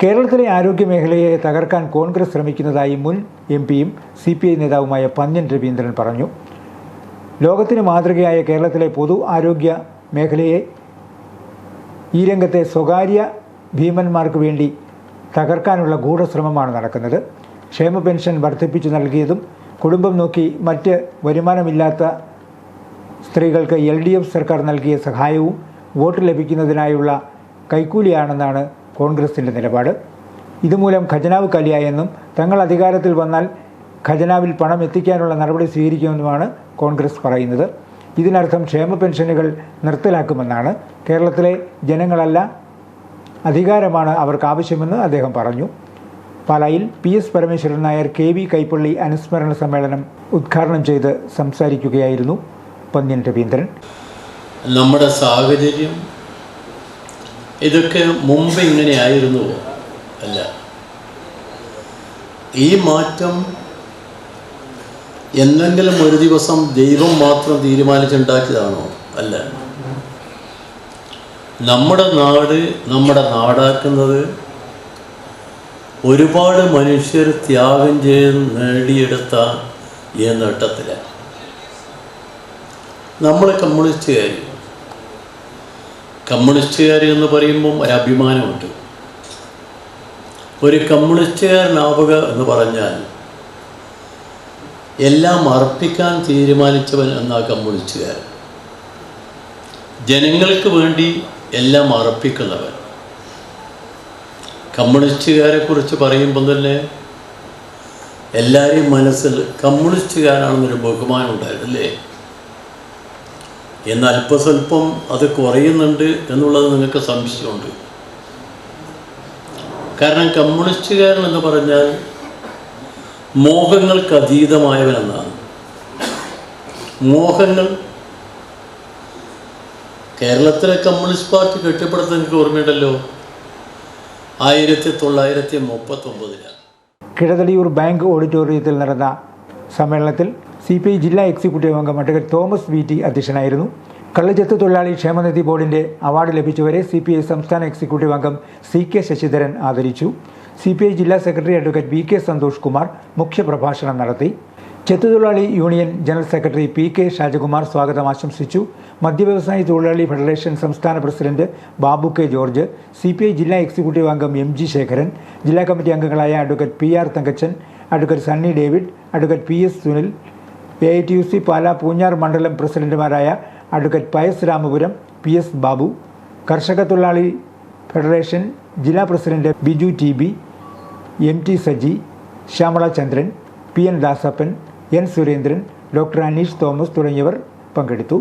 കേരളത്തിലെ ആരോഗ്യമേഖലയെ തകർക്കാൻ കോൺഗ്രസ് ശ്രമിക്കുന്നതായി മുൻ എംപിയും CPI നേതാവുമായ പന്ന്യൻ രവീന്ദ്രൻ പറഞ്ഞു. ലോകത്തിന് മാതൃകയായ കേരളത്തിലെ പൊതു ആരോഗ്യ മേഖലയെ ഈ രംഗത്തെ സ്വകാര്യ ഭീമന്മാർക്ക് വേണ്ടി തകർക്കാനുള്ള ഗൂഢശ്രമമാണ് നടക്കുന്നത്. ക്ഷേമ പെൻഷൻ വർദ്ധിപ്പിച്ചു നൽകിയതും കുടുംബം നോക്കി മറ്റ് വരുമാനമില്ലാത്ത സ്ത്രീകൾക്ക് LDF സർക്കാർ നൽകിയ സഹായവും വോട്ട് ലഭിക്കുന്നതിനായുള്ള കൈക്കൂലിയാണെന്നാണ് കോൺഗ്രസിൻ്റെ നിലപാട്. ഇതുമൂലം ഖജനാവ് കലിയായെന്നും തങ്ങൾ അധികാരത്തിൽ വന്നാൽ ഖജനാവിൽ പണം എത്തിക്കാനുള്ള നടപടി സ്വീകരിക്കുമെന്നുമാണ് കോൺഗ്രസ് പറയുന്നത്. ഇതിനർത്ഥം ക്ഷേമ പെൻഷനുകൾ നിർത്തലാക്കുമെന്നാണ്. കേരളത്തിലെ ജനങ്ങളല്ല, അധികാരമാണ് അവർക്ക് ആവശ്യമെന്ന് അദ്ദേഹം പറഞ്ഞു. പാലായിൽ PS പരമേശ്വരൻ നായർ KV കൈപ്പള്ളി അനുസ്മരണ സമ്മേളനം ഉദ്ഘാടനം ചെയ്ത് സംസാരിക്കുകയായിരുന്നു പന്ന്യൻ രവീന്ദ്രൻ. നമ്മുടെ സാഹചര്യം ഇതൊക്കെ മുമ്പ് ഇങ്ങനെയായിരുന്നുവോ? അല്ല. ഈ മാറ്റം എന്തെങ്കിലും ഒരു ദിവസം ദൈവം മാത്രം തീരുമാനിച്ചുണ്ടാക്കിയതാണോ? അല്ല. നമ്മുടെ നാട് നമ്മുടെ നാടാക്കുന്നത് ഒരുപാട് മനുഷ്യർ ത്യാഗം ചെയ്ത് നേടിയെടുത്ത ഈ നേട്ടത്തിലാണ്. നമ്മൾ കമ്മ്യൂണിസ്റ്റുകാർ എന്ന് പറയുമ്പം ഒരഭിമാനമുണ്ട്. ഒരു കമ്മ്യൂണിസ്റ്റുകാരനാവുക എന്ന് പറഞ്ഞാൽ എല്ലാം അർപ്പിക്കാൻ തീരുമാനിച്ചവൻ എന്നാ കമ്മ്യൂണിസ്റ്റുകാരൻ. ജനങ്ങൾക്ക് വേണ്ടി എല്ലാം അർപ്പിക്കുന്നവൻ. കമ്മ്യൂണിസ്റ്റുകാരെ കുറിച്ച് പറയുമ്പോൾ തന്നെ എല്ലാവരെയും മനസ്സിൽ കമ്മ്യൂണിസ്റ്റുകാരാണെന്നൊരു ബഹുമാനം ഉണ്ടായിരുന്നല്ലേ. എന്നാൽ അല്പസ്വല്പം അത് കുറയുന്നുണ്ട് എന്നുള്ളത് നിങ്ങൾക്ക് സംശയമുണ്ട്. കാരണം കമ്മ്യൂണിസ്റ്റുകാരൻ എന്ന് പറഞ്ഞാൽ മോഹങ്ങൾക്ക് അതീതമായവനെന്നാണ്. മോഹങ്ങൾ കേരളത്തിലെ കമ്മ്യൂണിസ്റ്റ് പാർട്ടി കെട്ടിപ്പടുത്ത് എനിക്ക് ഓർമ്മയുണ്ടല്ലോ, 1939. കിഴതടിയൂർ ബാങ്ക് ഓഡിറ്റോറിയത്തിൽ നടന്ന സമ്മേളനത്തിൽ CPI ജില്ലാ എക്സിക്യൂട്ടീവ് അംഗം അഡ്വക്കേറ്റ് തോമസ് VT അധ്യക്ഷനായിരുന്നു. കള്ളുചെത്ത് തൊഴിലാളി ക്ഷേമനിധി ബോർഡിൻ്റെ അവാർഡ് ലഭിച്ചവരെ CPI സംസ്ഥാന എക്സിക്യൂട്ടീവ് അംഗം CK ശശിധരൻ ആദരിച്ചു. CPI ജില്ലാ secretary advocate VK Santhosh Kumar മുഖ്യപ്രഭാഷണം നടത്തി. ചെത്തുതൊഴിലാളി union general secretary PK Shajakumar സ്വാഗതം ആശംസിച്ചു. മദ്യവ്യവസായി തൊഴിലാളി ഫെഡറേഷൻ സംസ്ഥാന president Babu K George, CPI ജില്ലാ എക്സിക്യൂട്ടീവ് അംഗം MG ശേഖരൻ, ജില്ലാ കമ്മിറ്റി അംഗങ്ങളായ advocate PR Thankachan, advocate Sunny David, advocate PS Sunil, AITUC Pala Poonjar മണ്ഡലം പ്രസിഡന്റുമാരായ advocate Pius Ramapuram, PS Babu, കർഷക തൊഴിലാളി ഫെഡറേഷൻ ജില്ലാ president Biju TB, MT Saji, Shyamala Chandran, PN Dasappan, N Surendran, doctor Aneesh Thomas തുടങ്ങിയവർ പങ്കെടുത്തു.